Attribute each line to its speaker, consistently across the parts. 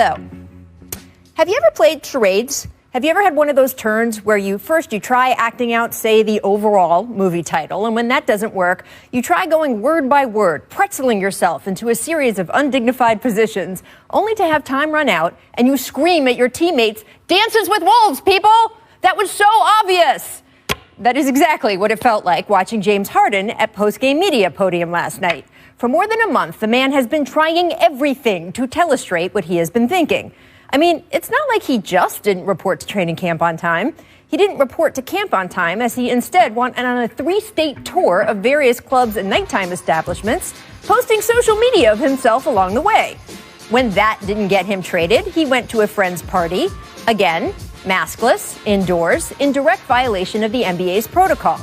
Speaker 1: So, have you ever played charades? Have you ever had one of those turns where you try acting out, say, the overall movie title, and when that doesn't work, you try going word by word, pretzeling yourself into a series of undignified positions, only to have time run out, and you scream at your teammates, "Dances with Wolves, people! That was so obvious!" That is exactly what it felt like watching James Harden at post-game media podium last night. For more than a month, the man has been trying everything to telestrate what he has been thinking. I mean, it's not like he just didn't report to training camp on time. He didn't report to camp on time, as he instead went on a 3-state tour of various clubs and nighttime establishments, posting social media of himself along the way. When that didn't get him traded, he went to a friend's party, again, maskless, indoors, in direct violation of the NBA's protocol.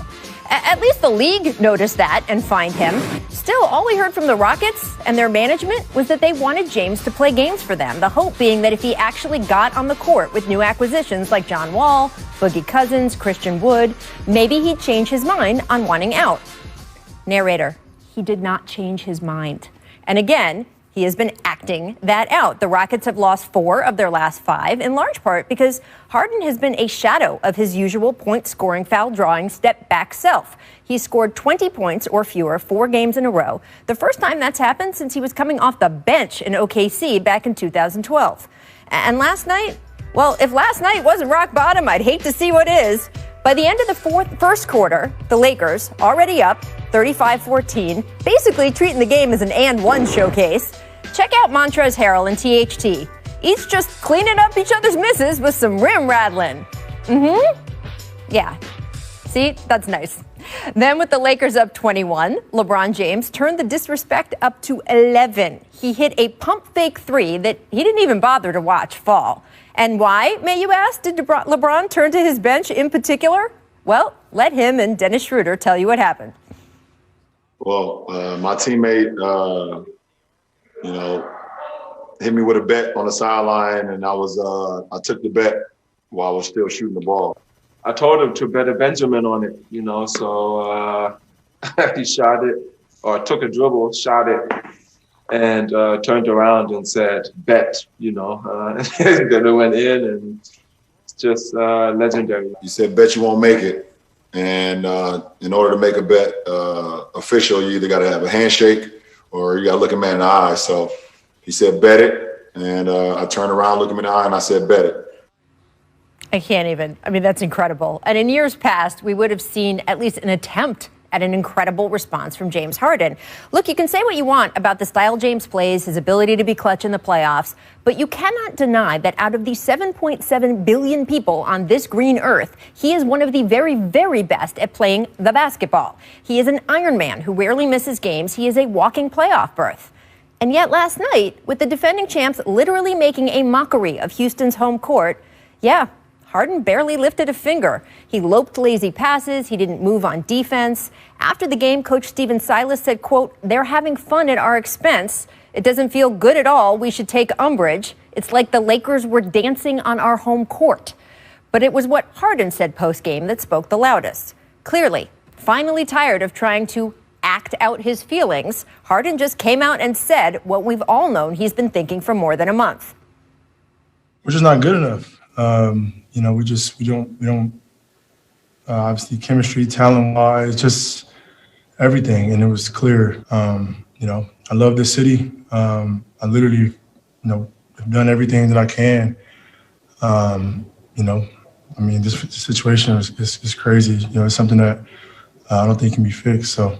Speaker 1: At least the league noticed that and fined him. Still, all we heard from the Rockets and their management was that they wanted James to play games for them, the hope being that if he actually got on the court with new acquisitions like John Wall, Boogie Cousins, Christian Wood, maybe he'd change his mind on wanting out. Narrator, he did not change his mind. And again, he has been acting that out. The Rockets have lost 4 of their last 5, in large part because Harden has been a shadow of his usual point-scoring, foul-drawing, step-back self. He scored 20 points or fewer 4 games in a row, the first time that's happened since he was coming off the bench in OKC back in 2012. And last night, well, if last night wasn't rock bottom, I'd hate to see what is. By the end of the first quarter, the Lakers, already up 35-14, basically treating the game as an and-one showcase. Check out Montrezl Harrell and THT. Each just cleaning up each other's misses with some rim rattling. Yeah. See, that's nice. Then with the Lakers up 21, LeBron James turned the disrespect up to 11. He hit a pump fake 3 that he didn't even bother to watch fall. And why, may you ask, did LeBron turn to his bench in particular? Well, let him and Dennis Schroeder tell you what happened.
Speaker 2: Well, my teammate, hit me with a bet on the sideline, and I took the bet while I was still shooting the ball.
Speaker 3: I told him to bet a Benjamin on it, so he shot it, or took a dribble, shot it, and turned around and said, bet, Then it went in, and it's just legendary.
Speaker 2: He said, bet you won't make it. And in order to make a bet official, you either got to have a handshake or you got to look a man in the eye. So he said, bet it. And I turned around, looked him in the eye, and I said, bet it.
Speaker 1: I can't even. I mean, that's incredible. And in years past, we would have seen at least an attempt at an incredible response from James Harden. Look, you can say what you want about the style James plays, his ability to be clutch in the playoffs, but you cannot deny that out of the 7.7 billion people on this green earth, he is one of the very, very best at playing the basketball. He is an Iron Man who rarely misses games. He is a walking playoff berth. And yet last night, with the defending champs literally making a mockery of Houston's home court, Harden barely lifted a finger. He loped lazy passes. He didn't move on defense. After the game, Coach Stephen Silas said, quote, "They're having fun at our expense. It doesn't feel good at all. We should take umbrage. It's like the Lakers were dancing on our home court." But it was what Harden said post-game that spoke the loudest. Clearly, finally tired of trying to act out his feelings, Harden just came out and said what we've all known he's been thinking for more than a month.
Speaker 4: We're just not good enough. We don't obviously chemistry, talent-wise, just everything. And it was clear, I love this city. I literally, have done everything that I can. This situation is crazy. It's something that I don't think can be fixed. So,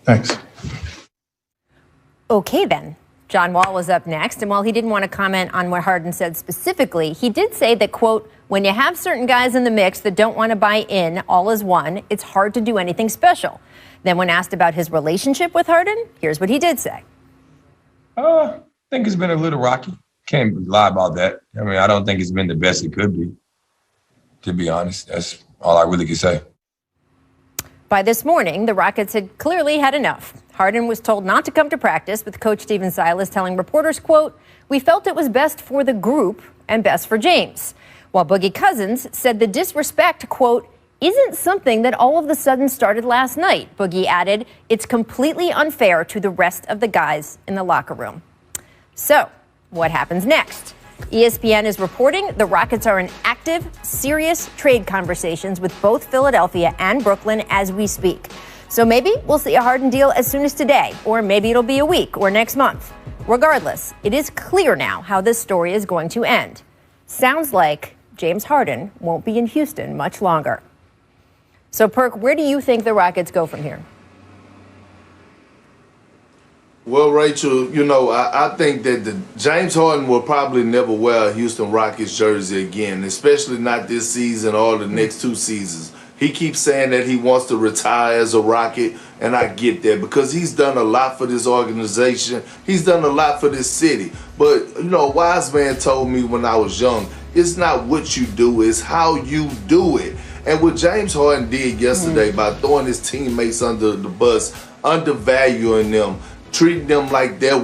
Speaker 4: thanks.
Speaker 1: Okay, then. John Wall was up next, and while he didn't want to comment on what Harden said specifically, he did say that, quote, "When you have certain guys in the mix that don't want to buy in all as one, it's hard to do anything special." Then when asked about his relationship with Harden, here's what he did say.
Speaker 5: I think it's been a little rocky. Can't lie about that. I don't think it's been the best it could be, to be honest. That's all I really can say.
Speaker 1: By this morning, the Rockets had clearly had enough. Harden was told not to come to practice, with Coach Stephen Silas telling reporters, quote, "We felt it was best for the group and best for James." While Boogie Cousins said the disrespect, quote, "isn't something that all of a sudden started last night." Boogie added, "It's completely unfair to the rest of the guys in the locker room." So, what happens next? ESPN is reporting the Rockets are in active, serious trade conversations with both Philadelphia and Brooklyn as we speak. So maybe we'll see a Harden deal as soon as today, or maybe it'll be a week or next month. Regardless, it is clear now how this story is going to end. Sounds like James Harden won't be in Houston much longer. So, Perk, where do you think the Rockets go from here?
Speaker 6: Well, Rachel, I think that James Harden will probably never wear a Houston Rockets jersey again, especially not this season or the next 2 seasons. He keeps saying that he wants to retire as a Rocket, and I get that because he's done a lot for this organization. He's done a lot for this city. But, a wise man told me when I was young, it's not what you do, it's how you do it. And what James Harden did yesterday by throwing his teammates under the bus, undervaluing them, treating them like they're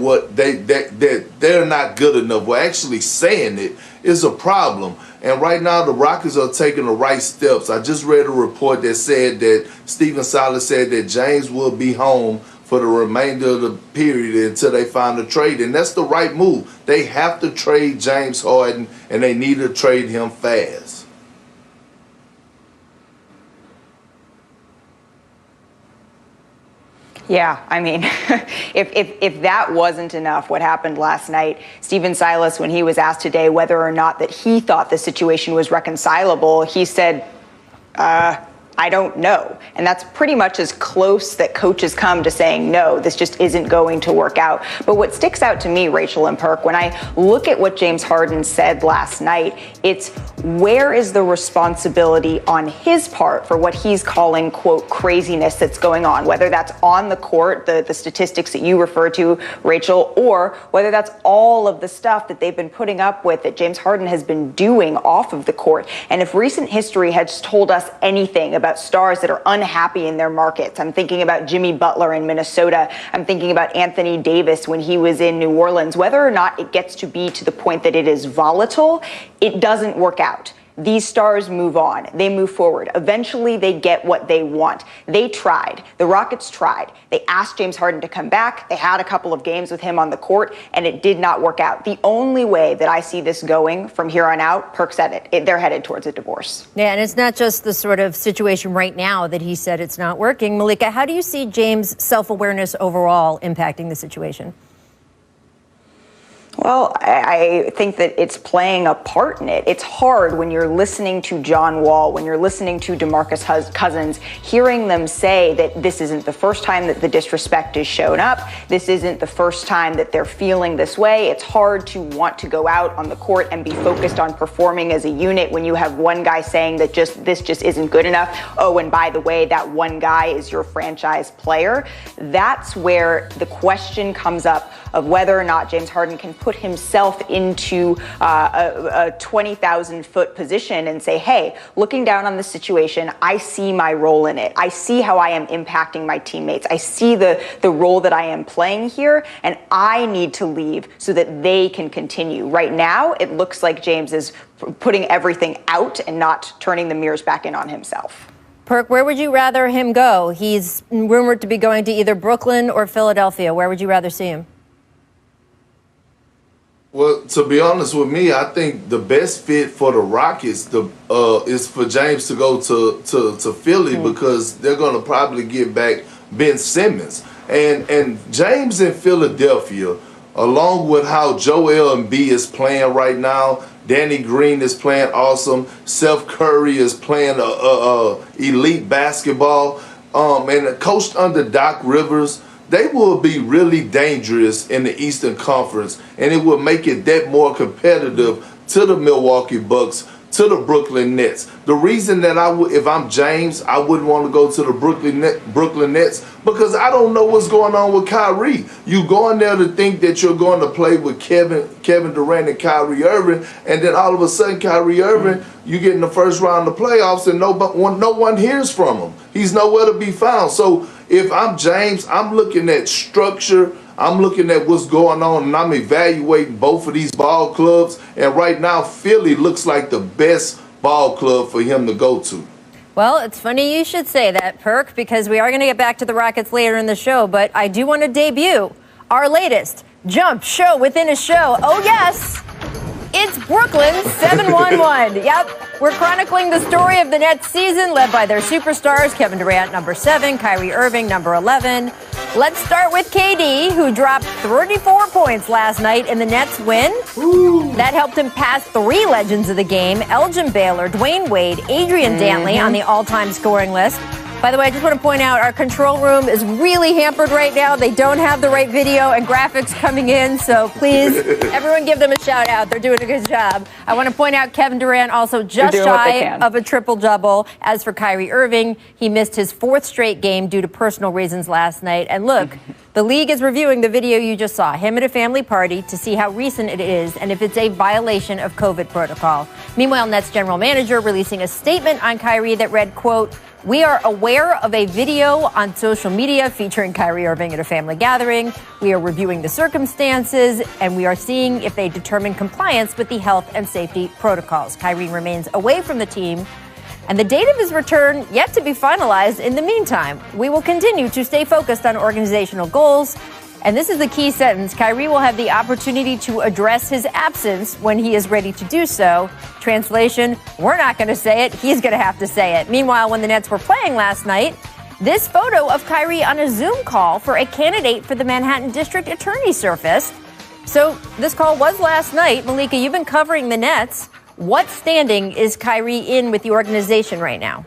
Speaker 6: not good enough, or actually saying it, is a problem. And right now the Rockets are taking the right steps. I just read a report that said that Stephen Silas said that James will be home for the remainder of the period until they find a trade. And that's the right move. They have to trade James Harden, and they need to trade him fast.
Speaker 7: Yeah, I mean, if that wasn't enough, what happened last night, Stephen Silas, when he was asked today whether or not that he thought the situation was reconcilable, he said, I don't know. And that's pretty much as close that coaches come to saying, no, this just isn't going to work out. But what sticks out to me, Rachel and Perk, when I look at what James Harden said last night, it's where is the responsibility on his part for what he's calling, quote, craziness that's going on, whether that's on the court, the statistics that you refer to, Rachel, or whether that's all of the stuff that they've been putting up with that James Harden has been doing off of the court. And if recent history has told us anything about stars that are unhappy in their markets, I'm thinking about Jimmy Butler in Minnesota. I'm thinking about Anthony Davis when he was in New Orleans. Whether or not it gets to be to the point that it is volatile, it doesn't work out. These stars move on. They move forward. Eventually, they get what they want. They tried. The Rockets tried. They asked James Harden to come back. They had a couple of games with him on the court, and it did not work out. The only way that I see this going from here on out, Perk said it, they're headed towards a divorce.
Speaker 1: Yeah, and it's not just the sort of situation right now that he said it's not working. Malika, how do you see James' self-awareness overall impacting the situation?
Speaker 7: Well, I think that it's playing a part in it. It's hard when you're listening to John Wall, when you're listening to DeMarcus Cousins, hearing them say that this isn't the first time that the disrespect has shown up. This isn't the first time that they're feeling this way. It's hard to want to go out on the court and be focused on performing as a unit when you have one guy saying that this just isn't good enough. Oh, and by the way, that one guy is your franchise player. That's where the question comes up of whether or not James Harden can put himself into a 20,000-foot position and say, hey, looking down on this situation, I see my role in it. I see how I am impacting my teammates. I see the role that I am playing here, and I need to leave so that they can continue. Right now, it looks like James is putting everything out and not turning the mirrors back in on himself.
Speaker 1: Perk, where would you rather him go? He's rumored to be going to either Brooklyn or Philadelphia. Where would you rather see him?
Speaker 6: Well, to be honest with me, I think the best fit for the Rockets is for James to go to Philly because they're going to probably get back Ben Simmons. And James in Philadelphia, along with how Joel Embiid is playing right now, Danny Green is playing awesome, Seth Curry is playing elite basketball, and coached under Doc Rivers, they will be really dangerous in the Eastern Conference, and it will make it that more competitive to the Milwaukee Bucks, to the Brooklyn Nets. The reason that if I'm James, I wouldn't want to go to the Brooklyn Nets because I don't know what's going on with Kyrie. You go in there to think that you're going to play with Kevin Durant and Kyrie Irving, and then all of a sudden Kyrie Irving, you get in the first round of the playoffs and no one hears from him. He's nowhere to be found. So if I'm James, I'm looking at structure, I'm looking at what's going on, and I'm evaluating both of these ball clubs. And right now, Philly looks like the best ball club for him to go to.
Speaker 1: Well, it's funny you should say that, Perk, because we are going to get back to the Rockets later in the show, but I do want to debut our latest Jump, show within a show. Oh, yes. It's Brooklyn 711. Yep. We're chronicling the story of the Nets season led by their superstars, Kevin Durant, number 7, Kyrie Irving, number 11. Let's start with KD, who dropped 34 points last night in the Nets win. Ooh. That helped him pass 3 legends of the game, Elgin Baylor, Dwayne Wade, Adrian Dantley on the all-time scoring list. By the way, I just want to point out our control room is really hampered right now. They don't have the right video and graphics coming in, so please, everyone give them a shout out. They're doing a good job. I want to point out Kevin Durant also just shy of a triple-double. As for Kyrie Irving, he missed his 4th straight game due to personal reasons last night. And look, the league is reviewing the video you just saw, him at a family party, to see how recent it is and if it's a violation of COVID protocol. Meanwhile, Nets general manager releasing a statement on Kyrie that read, quote, "We are aware of a video on social media featuring Kyrie Irving at a family gathering. We are reviewing the circumstances, and we are seeing if they determine compliance with the health and safety protocols." Kyrie remains away from the team, and the date of his return yet to be finalized. In the meantime, we will continue to stay focused on organizational goals. And this is the key sentence. Kyrie will have the opportunity to address his absence when he is ready to do so. Translation, we're not going to say it. He's going to have to say it. Meanwhile, when the Nets were playing last night, this photo of Kyrie on a Zoom call for a candidate for the Manhattan District Attorney surfaced. So this call was last night. Malika, you've been covering the Nets. What standing is Kyrie in with the organization right now?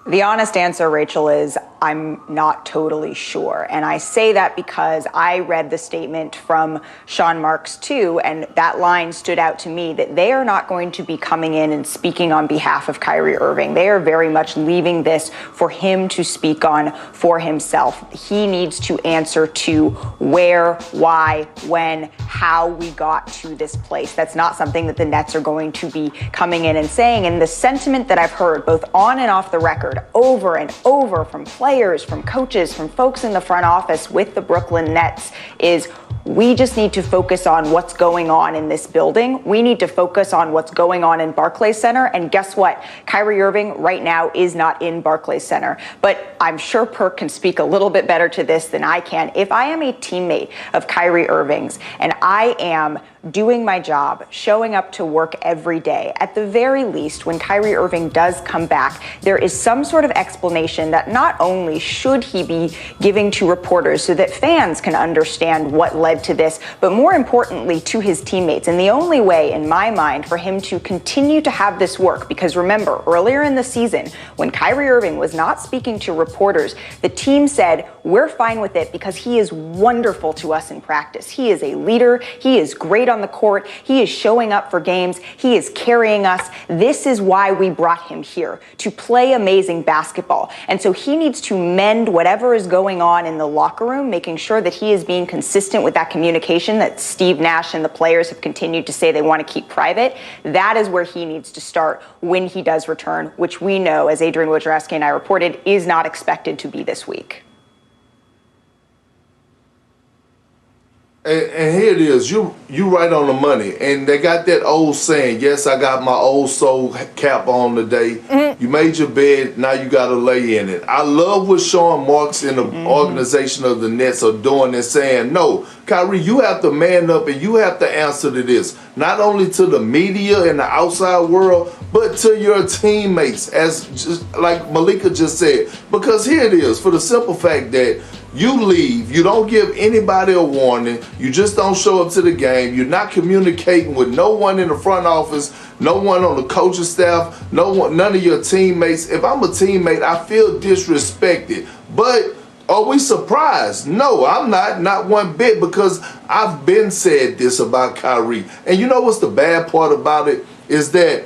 Speaker 7: The honest answer, Rachel, is I'm not totally sure. And I say that because I read the statement from Sean Marks, too, and that line stood out to me that they are not going to be coming in and speaking on behalf of Kyrie Irving. They are very much leaving this for him to speak on for himself. He needs to answer to where, why, when, how we got to this place. That's not something that the Nets are going to be coming in and saying. And the sentiment that I've heard, both on and off the record, over and over from players, from coaches, from folks in the front office with the Brooklyn Nets is we just need to focus on what's going on in this building. We need to focus on what's going on in Barclays Center. And guess what? Kyrie Irving right now is not in Barclays Center. But I'm sure Perk can speak a little bit better to this than I can. If I am a teammate of Kyrie Irving's and I am doing my job, showing up to work every day, at the very least, when Kyrie Irving does come back, there is some sort of explanation that not only should he be giving to reporters so that fans can understand what led to this, but more importantly to his teammates. And the only way, in my mind, for him to continue to have this work, because remember, earlier in the season, when Kyrie Irving was not speaking to reporters, the team said, we're fine with it because he is wonderful to us in practice. He is a leader. He is great on the court. He is showing up for games. He is carrying us. This is why we brought him here, to play amazing basketball. And so he needs to mend whatever is going on in the locker room, making sure that he is being consistent with that communication that Steve Nash and the players have continued to say they want to keep private. That is where he needs to start when he does return, which we know, as Adrian Wojnarowski and I reported, is not expected to be this week.
Speaker 6: And here it is, you right on the money. And they got that old saying, yes, I got my old soul cap on today. Mm-hmm. You made your bed, now you got to lay in it. I love what Sean Marks and the organization of the Nets are doing and saying, no, Kyrie, you have to man up and you have to answer to this. Not only to the media and the outside world, but to your teammates, as just like Malika just said. Because here it is, for the simple fact that you leave, you don't give anybody a warning, you just don't show up to the game, you're not communicating with no one in the front office, no one on the coaching staff, none of your teammates. If I'm a teammate, I feel disrespected. But are we surprised? No, I'm not one bit, because I've been said this about Kyrie. And you know what's the bad part about it? Is that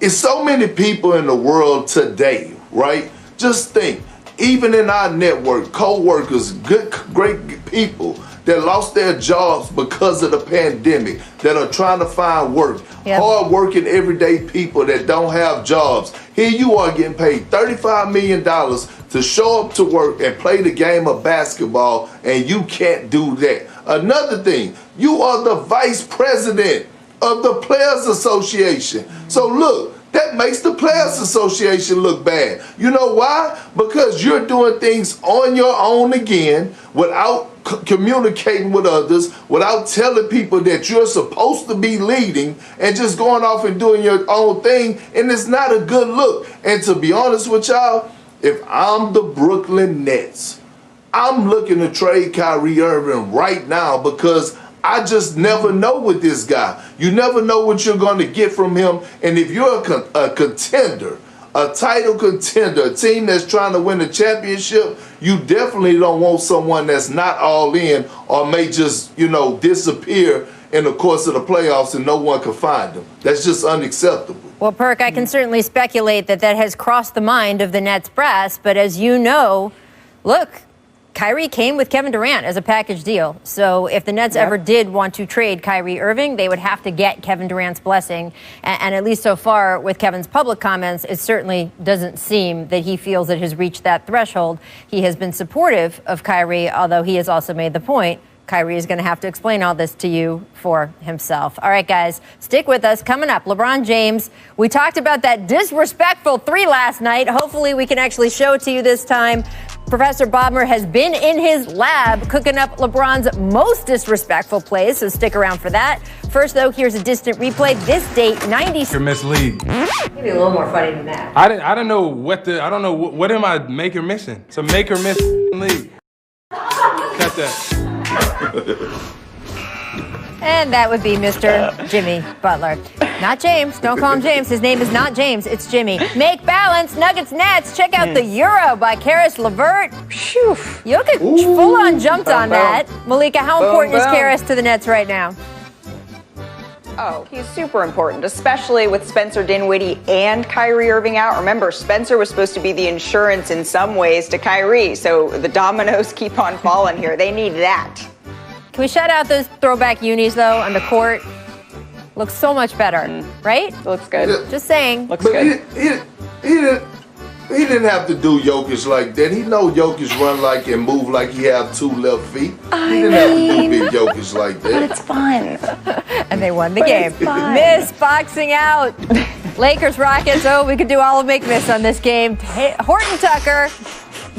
Speaker 6: it's so many people in the world today, right? Just think. Even in our network, co-workers, great people that lost their jobs because of the pandemic, that are trying to find work, hard-working, everyday people that don't have jobs. Here you are getting paid $35 million to show up to work and play the game of basketball, and you can't do that. Another thing, you are the vice president of the Players Association. So look, that makes the Players Association look bad. You know why? Because you're doing things on your own again without communicating with others, without telling people that you're supposed to be leading, and just going off and doing your own thing, and it's not a good look. And to be honest with y'all, if I'm the Brooklyn Nets, I'm looking to trade Kyrie Irving right now, because I just never know with this guy. You never know what you're going to get from him. And if you're a contender, a title contender, a team that's trying to win a championship, you definitely don't want someone that's not all in or may just, disappear in the course of the playoffs and no one can find them. That's just unacceptable.
Speaker 1: Well, Perk, I can certainly speculate that has crossed the mind of the Nets brass. But as you know, look, Kyrie came with Kevin Durant as a package deal. So if the Nets ever did want to trade Kyrie Irving, they would have to get Kevin Durant's blessing. And at least so far with Kevin's public comments, it certainly doesn't seem that he feels it has reached that threshold. He has been supportive of Kyrie, although he has also made the point Kyrie is going to have to explain all this to you for himself. All right, guys, stick with us. Coming up, LeBron James. We talked about that disrespectful 3 last night. Hopefully we can actually show it to you this time. Professor Bodmer has been in his lab cooking up LeBron's most disrespectful plays, so stick around for that. First, though, here's a distant replay. This date, 90.
Speaker 8: You're mislead.
Speaker 1: Maybe a little more funny than that.
Speaker 8: I don't know what am I make or missing? It's a make or miss league. Cut that.
Speaker 1: And that would be Mr. Jimmy Butler. Not James. Don't call him James. His name is not James. It's Jimmy. Make balance. Nuggets Nets. Check out the Euro by Karis LeVert. Phew. Jokic full-on jumped on that. Malika, how important is Karis to the Nets right now?
Speaker 7: Oh, he's super important, especially with Spencer Dinwiddie and Kyrie Irving out. Remember, Spencer was supposed to be the insurance in some ways to Kyrie, so the dominoes keep on falling here. They need that.
Speaker 1: Can we shout out those throwback unis, though, on the court? Looks so much better, right?
Speaker 7: Looks good.
Speaker 1: Just saying.
Speaker 7: Looks good.
Speaker 6: He didn't have to do Jokic like that. He know Jokic run like and move like he have 2 left feet. He didn't have to do big Jokic like that.
Speaker 7: But it's fun.
Speaker 1: And they won the game. Miss boxing out. Lakers Rockets. Oh, we could do all of make miss on this game. Horton Tucker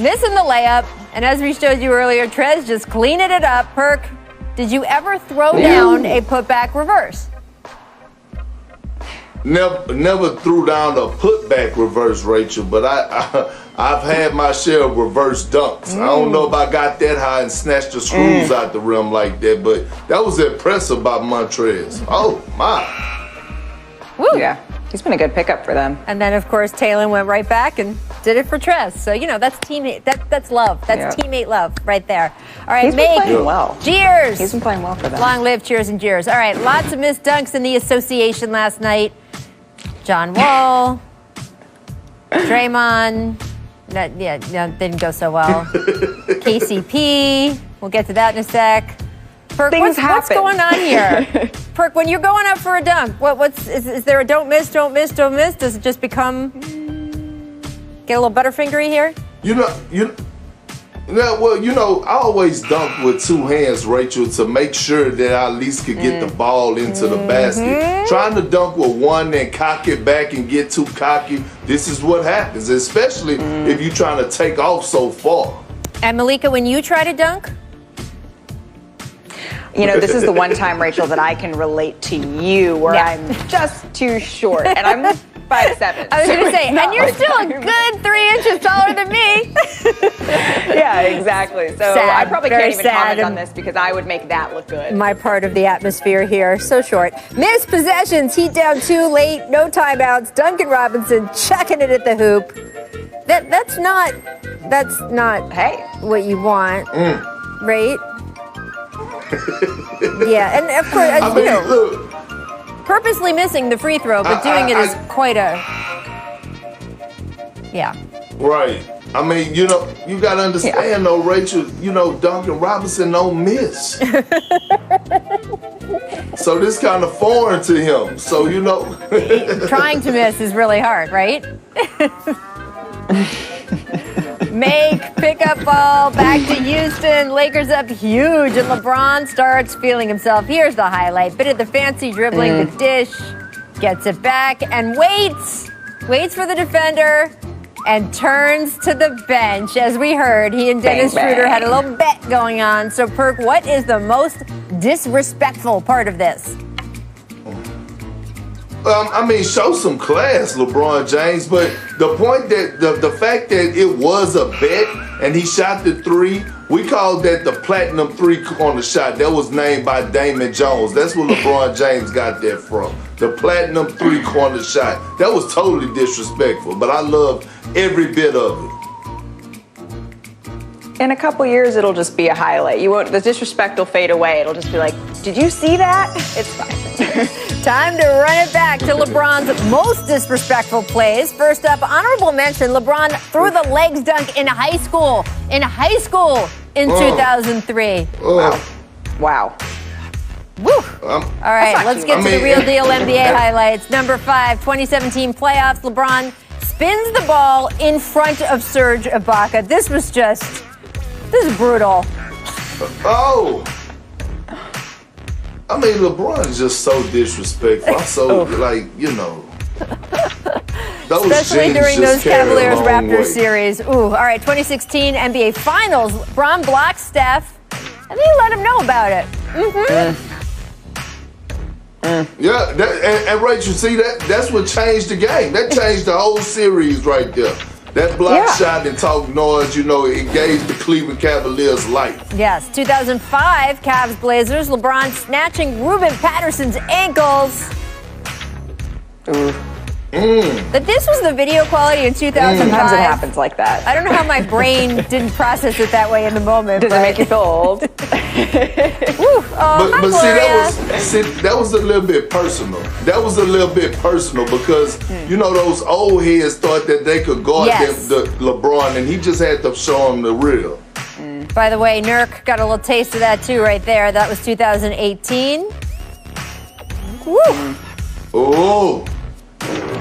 Speaker 1: missing the layup. And as we showed you earlier, Trez just cleaning it up. Perk, did you ever throw down a putback reverse?
Speaker 6: Never threw down a putback reverse, Rachel, but I've had my share of reverse dunks. I don't know if I got that high and snatched the screws out the rim like that, but that was impressive by Montrez. Oh, my.
Speaker 1: Woo.
Speaker 7: Yeah, he's been a good pickup for them.
Speaker 1: And then, of course, Taylor went right back and did it for Trez. So, that's teammate. That's love. That's teammate love right there. All right,
Speaker 7: He's been playing well.
Speaker 1: Cheers.
Speaker 7: He's been playing well for them.
Speaker 1: Long live Cheers and Jeers. All right, lots of missed dunks in the association last night. John Wall, Draymond, didn't go so well. KCP, we'll get to that in a sec. Perk, what's going on here? Perk, when you're going up for a dunk, is there a don't miss? Does it just become get a little butterfingery here?
Speaker 6: I always dunk with 2 hands, Rachel, to make sure that I at least could get the ball into the basket. Trying to dunk with 1 and cock it back and get too cocky, this is what happens, especially if you're trying to take off so far.
Speaker 1: And Malika, when you try to dunk?
Speaker 7: This is the one time, Rachel, that I can relate to you where I'm just too short. And I'm 5'7".
Speaker 1: I was going to say, and you're still a good 3 inches taller than me.
Speaker 7: Yeah, exactly. So
Speaker 1: sad,
Speaker 7: I probably can't even comment on
Speaker 1: sad.
Speaker 7: this because I would make that look good.
Speaker 1: My part of the atmosphere here, so short. Missed possessions, Heat down 2 late, no timeouts. Duncan Robinson chucking it at the hoop. That's not what you want, right? Yeah, and of course,
Speaker 6: look,
Speaker 1: purposely missing the free throw, but doing it is quite a,
Speaker 6: Right. I mean, you got to understand, though, Rachel, Duncan Robinson don't miss. So this kind of foreign to him. So,
Speaker 1: trying to miss is really hard, right? Pickup ball, back to Houston. Lakers up huge, and LeBron starts feeling himself. Here's the highlight. Bit of the fancy dribbling, the dish, gets it back, and waits for the defender. and turns to the bench. As we heard, he and Dennis Schroeder had a little bet going on. So, Perk, what is the most disrespectful part of this?
Speaker 6: I mean, show some class, LeBron James. But the point that the fact that it was a bet and he shot the three, we called that the platinum three-corner shot. That was named by Damon Jones. That's where LeBron James got that from. The platinum three-corner shot. That was totally disrespectful, but I loved every bit of it.
Speaker 7: In a couple years, it'll just be a highlight. You won't. The disrespect will fade away. It'll just be like, did you see that? It's fine.
Speaker 1: Time to run it back to LeBron's most disrespectful plays. First up, honorable mention, LeBron threw the legs dunk in high school. In 2003.
Speaker 7: Wow.
Speaker 1: Woo. All right, let's get to the real deal NBA highlights. Number 5, 2017 playoffs. LeBron spins the ball in front of Serge Ibaka. This is brutal.
Speaker 6: I mean, LeBron is just so disrespectful.
Speaker 1: Especially during those Cavaliers-Raptors series. All right, 2016 NBA Finals. LeBron blocks Steph, and then he let him know about it.
Speaker 6: Yeah, and Rachel, see, that's what changed the game. That changed the whole series right there. That block shot and talk noise, it gave the Cleveland Cavaliers life.
Speaker 1: Yes, 2005 Cavs Blazers. LeBron snatching Ruben Patterson's ankles. But this was the video quality in 2005.
Speaker 7: Sometimes it happens like that.
Speaker 1: I don't know how my brain didn't process it that way in the moment.
Speaker 7: Does it make you feel old?
Speaker 6: But that was a little bit personal. That was a little bit personal because those old heads thought that they could guard the LeBron, and he just had to show them the real.
Speaker 1: By the way, Nurk got a little taste of that too right there. That was 2018.
Speaker 6: Oh.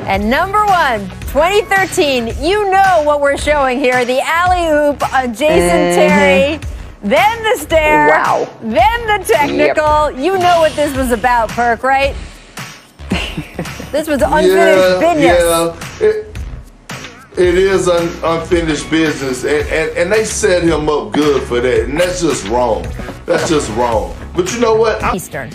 Speaker 1: And number 1, 2013, you know what we're showing here. The alley-oop on Jason Terry, then the stare, then the technical. Yep. You know what this was about, Perk, right? This was unfinished business.
Speaker 6: Yeah, it is unfinished business, and they set him up good for that, and that's just wrong. That's just wrong. But you know what?
Speaker 1: Eastern.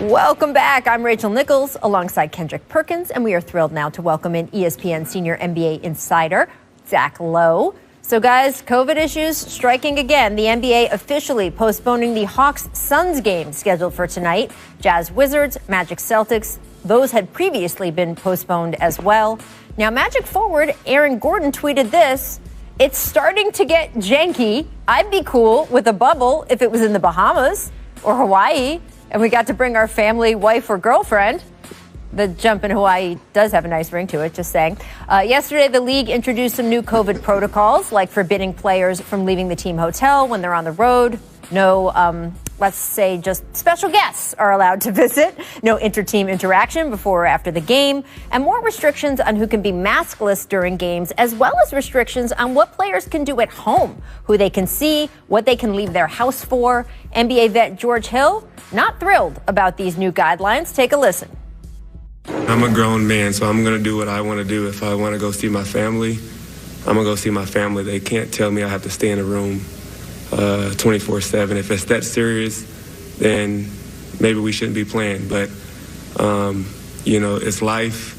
Speaker 1: Welcome back. I'm Rachel Nichols alongside Kendrick Perkins, and we are thrilled now to welcome in ESPN senior NBA insider Zach Lowe. So, guys, COVID issues striking again. The NBA officially postponing the Hawks-Suns game scheduled for tonight. Jazz-Wizards, Magic-Celtics, those had previously been postponed as well. Now, Magic forward Aaron Gordon tweeted this: "It's starting to get janky. I'd be cool with a bubble if it was in the Bahamas or Hawaii, and we got to bring our family, wife, or girlfriend." The jump in Hawaii does have a nice ring to it, just saying. Yesterday, the league introduced some new COVID protocols, like forbidding players from leaving the team hotel when they're on the road. No, let's say just special guests are allowed to visit. No inter-team interaction before or after the game. And more restrictions on who can be maskless during games, as well as restrictions on what players can do at home, who they can see, what they can leave their house for. NBA vet George Hill, not thrilled about these new guidelines. Take a listen.
Speaker 9: I'm a grown man, so I'm going to do what I want to do. If I want to go see my family, I'm going to go see my family. They can't tell me I have to stay in a room 24/7. If it's that serious, then maybe we shouldn't be playing. But, it's life.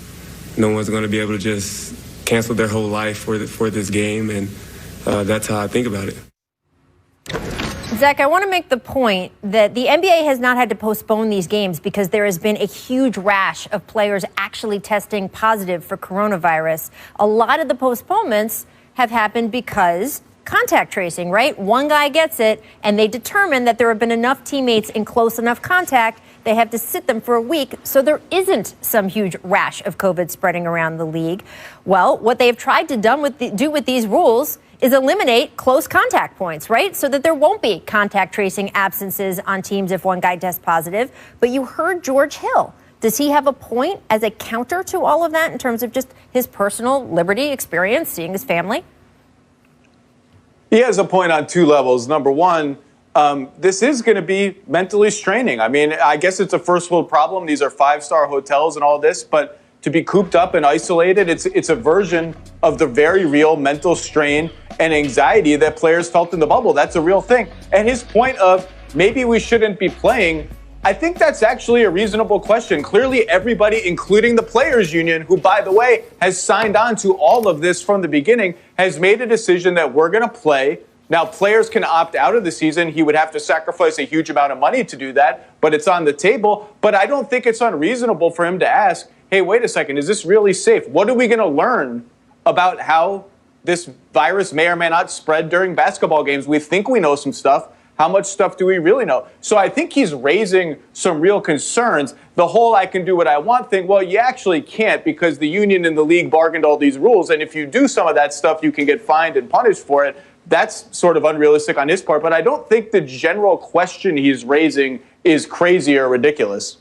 Speaker 9: No one's going to be able to just cancel their whole life for this game, and that's how I think about it.
Speaker 1: Zach, I want to make the point that the NBA has not had to postpone these games because there has been a huge rash of players actually testing positive for coronavirus. A lot of the postponements have happened because contact tracing, right? One guy gets it, and they determine that there have been enough teammates in close enough contact, they have to sit them for a week, so there isn't some huge rash of COVID spreading around the league. Well, what they have tried to do with these rules is eliminate close contact points, right? So that there won't be contact tracing absences on teams if one guy tests positive. But you heard George Hill. Does he have a point as a counter to all of that in terms of just his personal liberty experience, seeing his family?
Speaker 10: He has a point on two levels. Number one, this is going to be mentally straining. I mean, I guess it's a first world problem. These are 5-star hotels and all this, but to be cooped up and isolated. It's a version of the very real mental strain and anxiety that players felt in the bubble. That's a real thing. And his point of maybe we shouldn't be playing, I think that's actually a reasonable question. Clearly, everybody, including the Players Union, who, by the way, has signed on to all of this from the beginning, has made a decision that we're going to play. Now, players can opt out of the season. He would have to sacrifice a huge amount of money to do that, but it's on the table. But I don't think it's unreasonable for him to ask, hey, wait a second, is this really safe? What are we going to learn about how this virus may or may not spread during basketball games? We think we know some stuff. How much stuff do we really know? So I think he's raising some real concerns. The whole I can do what I want thing, well, you actually can't because the union and the league bargained all these rules. And if you do some of that stuff, you can get fined and punished for it. That's sort of unrealistic on his part. But I don't think the general question he's raising is crazy or ridiculous.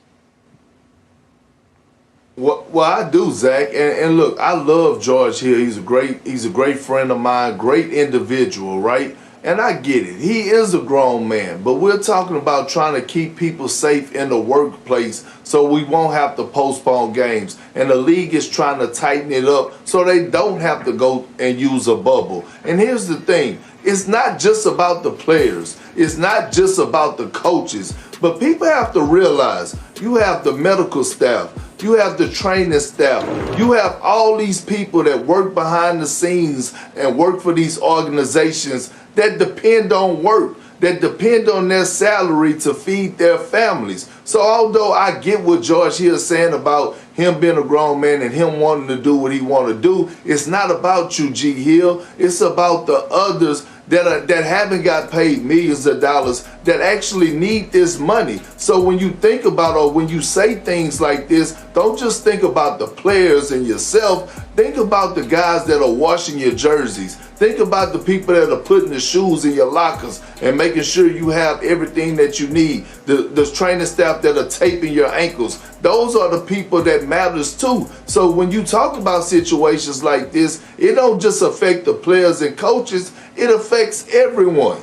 Speaker 6: Well, I do, Zach, and look, I love George Hill. He's a great friend of mine, great individual, right? And I get it. He is a grown man, but we're talking about trying to keep people safe in the workplace so we won't have to postpone games. And the league is trying to tighten it up so they don't have to go and use a bubble. And here's the thing. It's not just about the players. It's not just about the coaches. But people have to realize you have the medical staff. You have the training staff. You have all these people that work behind the scenes and work for these organizations that depend on work, that depend on their salary to feed their families. So although I get what George Hill is saying about him being a grown man and him wanting to do what he want to do, it's not about you, G. Hill. It's about the others that haven't got paid millions of dollars that actually need this money. So when you think about or when you say things like this, don't just think about the players and yourself. Think about the guys that are washing your jerseys. Think about the people that are putting the shoes in your lockers and making sure you have everything that you need. The training staff that are taping your ankles. Those are the people that matters too. So when you talk about situations like this, it don't just affect the players and coaches, it affects everyone.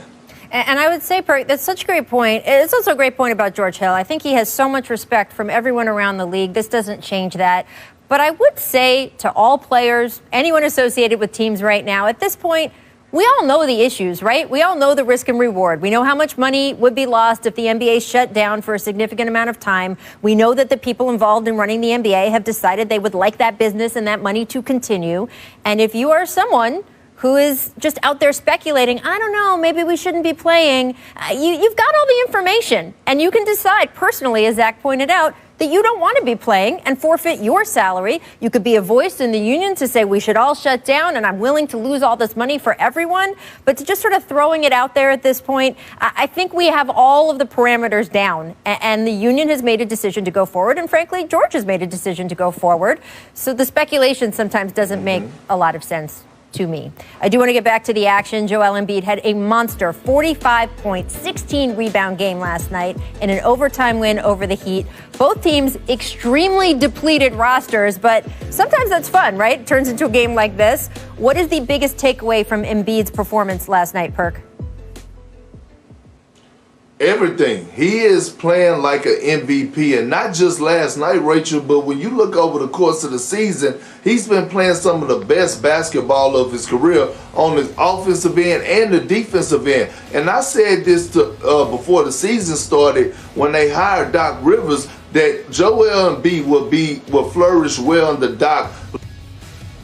Speaker 1: And I would say, Perk, that's such a great point. It's also a great point about George Hill. I think he has so much respect from everyone around the league. This doesn't change that. But I would say to all players, anyone associated with teams right now, at this point, we all know the issues, right? We all know the risk and reward. We know how much money would be lost if the NBA shut down for a significant amount of time. We know that the people involved in running the NBA have decided they would like that business and that money to continue. And if you are someone who is just out there speculating, I don't know, maybe we shouldn't be playing, you've got all the information. And you can decide personally, as Zach pointed out, that you don't want to be playing and forfeit your salary. You could be a voice in the union to say we should all shut down and I'm willing to lose all this money for everyone. But to just sort of throwing it out there at this point, I think we have all of the parameters down. And the union has made a decision to go forward. And frankly, George has made a decision to go forward. So the speculation sometimes doesn't make a lot of sense to me. I do want to get back to the action. Joel Embiid had a monster 45-point, 16-rebound game last night in an overtime win over the Heat. Both teams extremely depleted rosters, but sometimes that's fun, right? It turns into a game like this. What is the biggest takeaway from Embiid's performance last night, Perk?
Speaker 6: Everything. He is playing like an MVP, and not just last night, Rachel, but when you look over the course of the season, he's been playing some of the best basketball of his career on the offensive end and the defensive end. And I said this before the season started when they hired Doc Rivers that Joel Embiid will flourish well under Doc.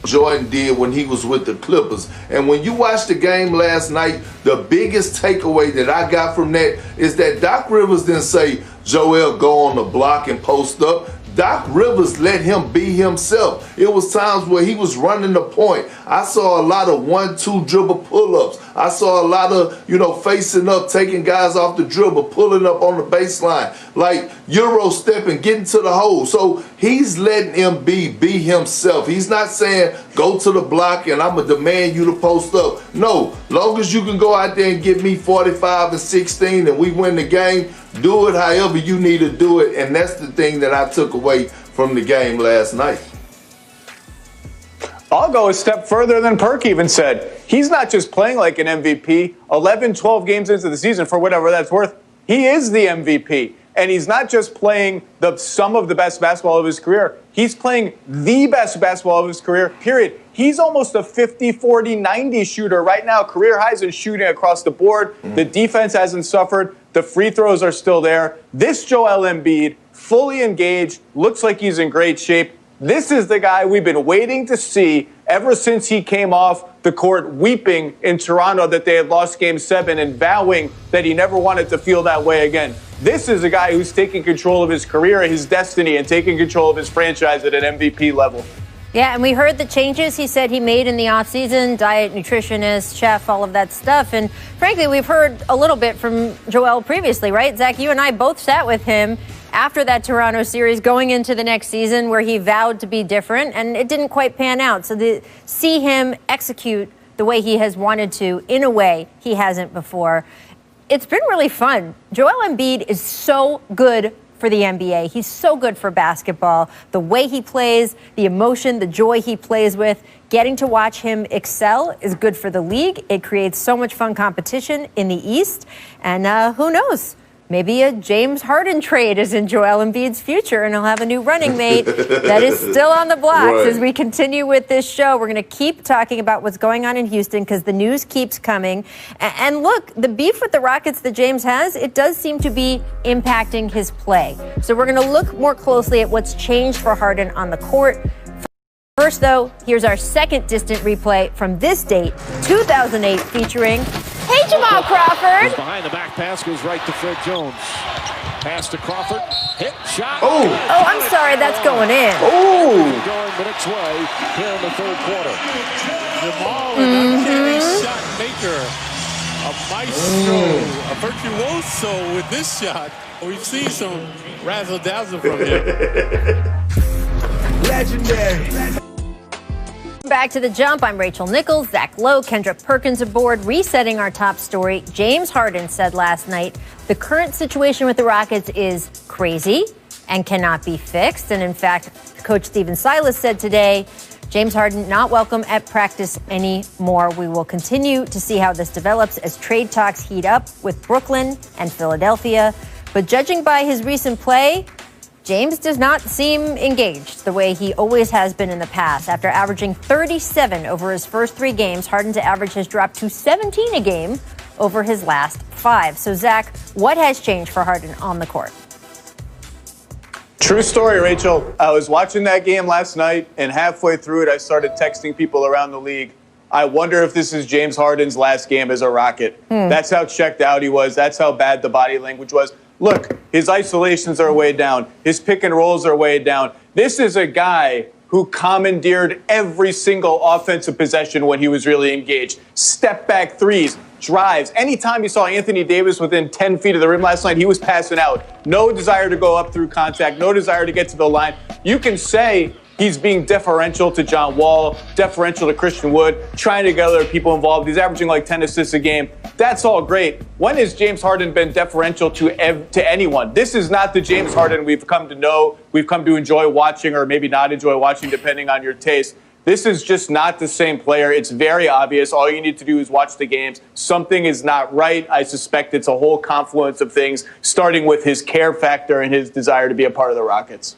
Speaker 6: Jordan did when he was with the Clippers. And when you watch the game last night, the biggest takeaway that I got from that is that Doc Rivers didn't say, Joel, go on the block and post up. Doc Rivers let him be himself. It was times where he was running the point. I saw a lot of 1-2 dribble pull-ups. I saw a lot of, facing up, taking guys off the dribble, pulling up on the baseline, like Euro stepping, getting to the hole. So he's letting him be himself. He's not saying, go to the block and I'm going to demand you to post up. No, long as you can go out there and get me 45 and 16 and we win the game, do it however you need to do it. And that's the thing that I took away from the game last night.
Speaker 10: I'll go a step further than Perk even said. He's not just playing like an MVP. 11, 12 games into the season, for whatever that's worth, he is the MVP. And he's not just playing some of the best basketball of his career. He's playing the best basketball of his career, period. He's almost a 50, 40, 90 shooter right now. Career highs in shooting across the board. The defense hasn't suffered. The free throws are still there. This Joel Embiid, fully engaged, looks like he's in great shape. This is the guy we've been waiting to see ever since he came off the court weeping in Toronto that they had lost Game 7 and vowing that he never wanted to feel that way again. This is a guy who's taking control of his career, his destiny, and taking control of his franchise at an MVP level.
Speaker 1: Yeah, and we heard the changes he said he made in the offseason, diet, nutritionist, chef, all of that stuff. And frankly, we've heard a little bit from Joel previously, right? Zach, you and I both sat with him after that Toronto series going into the next season where he vowed to be different, and it didn't quite pan out. So to see him execute the way he has wanted to in a way he hasn't before, it's been really fun. Joel Embiid is so good for the NBA. He's so good for basketball. The way he plays, the emotion, the joy he plays with, getting to watch him excel is good for the league. It creates so much fun competition in the East. And who knows? Maybe a James Harden trade is in Joel Embiid's future, and he'll have a new running mate that is still on the blocks. Right. As we continue with this show, we're going to keep talking about what's going on in Houston because the news keeps coming. And look, the beef with the Rockets that James has, it does seem to be impacting his play. So we're going to look more closely at what's changed for Harden on the court. First, though, here's our second distant replay from this date, 2008, featuring Hey, Jamal Crawford.
Speaker 11: Behind the back pass goes right to Fred Jones. Pass to Crawford. Hit, shot.
Speaker 1: Oh, I'm sorry, that's going in.
Speaker 11: Oh. Going Minutes way here in the third quarter.
Speaker 12: Jamal, an uncanny shot maker. A maestro, a virtuoso with this shot. We've seen some razzle-dazzle from him.
Speaker 1: Legendary. Back to the jump. I'm Rachel Nichols, Zach Lowe, Kendra Perkins aboard. Resetting our top story. James Harden said last night the current situation with the Rockets is crazy and cannot be fixed. And in fact, Coach Stephen Silas said today, James Harden not welcome at practice anymore. We will continue to see how this develops as trade talks heat up with Brooklyn and Philadelphia. But judging by his recent play, James does not seem engaged the way he always has been in the past. After averaging 37 over his first 3 games, Harden's average has dropped to 17 a game over his last 5. So, Zach, what has changed for Harden on the court?
Speaker 10: True story, Rachel. I was watching that game last night, and halfway through it, I started texting people around the league. I wonder if this is James Harden's last game as a Rocket. That's how checked out he was. That's how bad the body language was. Look, his isolations are way down. His pick and rolls are way down. This is a guy who commandeered every single offensive possession when he was really engaged. Step back threes, drives. Anytime you saw Anthony Davis within 10 feet of the rim last night, he was passing out. No desire to go up through contact, no desire to get to the line. You can say he's being deferential to John Wall, deferential to Christian Wood, trying to get other people involved. He's averaging like 10 assists a game. That's all great. When has James Harden been deferential to anyone? This is not the James Harden we've come to know, we've come to enjoy watching, or maybe not enjoy watching, depending on your taste. This is just not the same player. It's very obvious. All you need to do is watch the games. Something is not right. I suspect it's a whole confluence of things, starting with his care factor and his desire to be a part of the Rockets.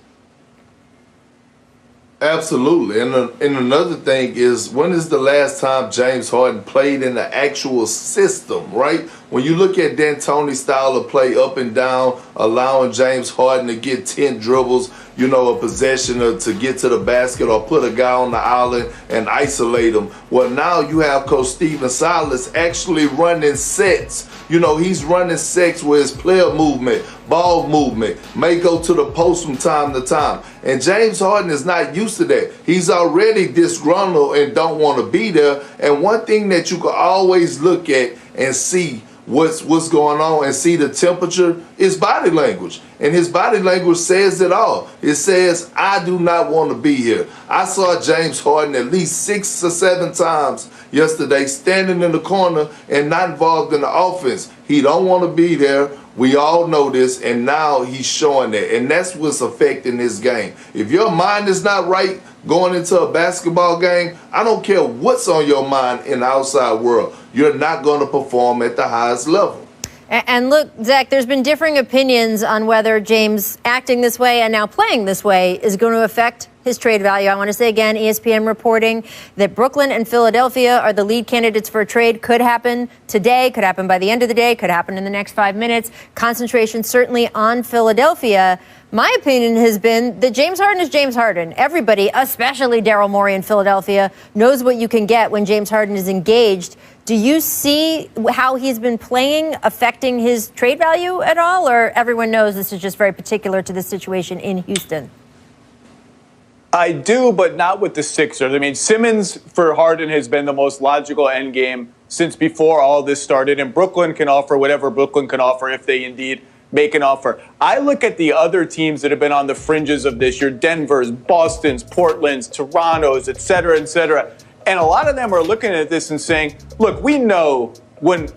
Speaker 6: Absolutely. And another thing is, when is the last time James Harden played in the actual system, right? When you look at D'Antoni's style of play up and down, allowing James Harden to get 10 dribbles, a possession to get to the basket or put a guy on the island and isolate him. Well, now you have Coach Stephen Silas actually running sets. He's running sets with his player movement, ball movement, may go to the post from time to time. And James Harden is not used to that. He's already disgruntled and don't want to be there. And one thing that you can always look at and see what's going on and see the temperature is body language. And his body language says it all. It says, I do not want to be here. I saw James Harden at least 6 or 7 times yesterday standing in the corner and not involved in the offense. He don't want to be there. We all know this, and now he's showing that. And that's what's affecting this game. If your mind is not right going into a basketball game, I don't care what's on your mind in the outside world. You're not going to perform at the highest level.
Speaker 1: And look, Zach, there's been differing opinions on whether James acting this way and now playing this way is going to affect his trade value. I want to say again, ESPN reporting that Brooklyn and Philadelphia are the lead candidates for a trade. Could happen today, could happen by the end of the day, could happen in the next 5 minutes. Concentration certainly on Philadelphia. My opinion has been that James Harden is James Harden. Everybody, especially Daryl Morey in Philadelphia, knows what you can get when James Harden is engaged. Do you see how he's been playing affecting his trade value at all, or everyone knows this is just very particular to the situation in Houston?
Speaker 10: I do, but not with the Sixers. I mean, Simmons for Harden has been the most logical endgame since before all this started, and Brooklyn can offer whatever Brooklyn can offer if they indeed make an offer. I look at the other teams that have been on the fringes of this, your Denvers, Bostons, Portlands, Torontos, et cetera, and a lot of them are looking at this and saying, look, we know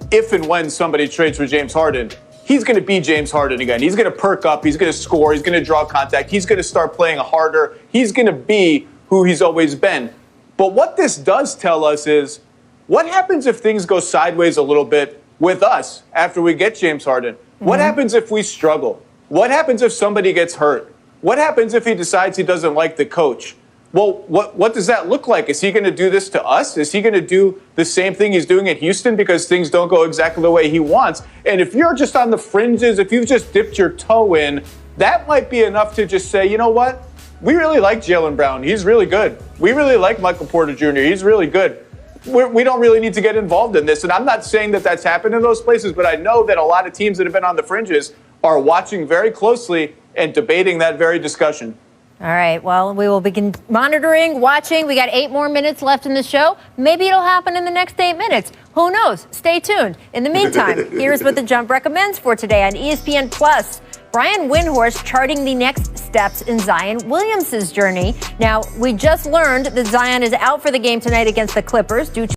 Speaker 10: if and when somebody trades for James Harden, he's going to be James Harden again. He's going to perk up. He's going to score. He's going to draw contact. He's going to start playing harder. He's going to be who he's always been. But what this does tell us is, what happens if things go sideways a little bit with us after we get James Harden? What happens if we struggle? What happens if somebody gets hurt? What happens if he decides he doesn't like the coach? Well, what does that look like? Is he going to do this to us? Is he going to do the same thing he's doing at Houston because things don't go exactly the way he wants? And if you're just on the fringes, if you've just dipped your toe in, that might be enough to just say, you know what? We really like Jaylen Brown. He's really good. We really like Michael Porter Jr. He's really good. We don't really need to get involved in this. And I'm not saying that that's happened in those places, but I know that a lot of teams that have been on the fringes are watching very closely and debating that very discussion.
Speaker 1: All right. Well, we will begin monitoring, watching. We got 8 more minutes left in the show. Maybe it'll happen in the next 8 minutes. Who knows? Stay tuned. In the meantime, here's what The Jump recommends for today on ESPN Plus. Brian Windhorst charting the next steps in Zion Williamson's journey. Now, we just learned that Zion is out for the game tonight against the Clippers due to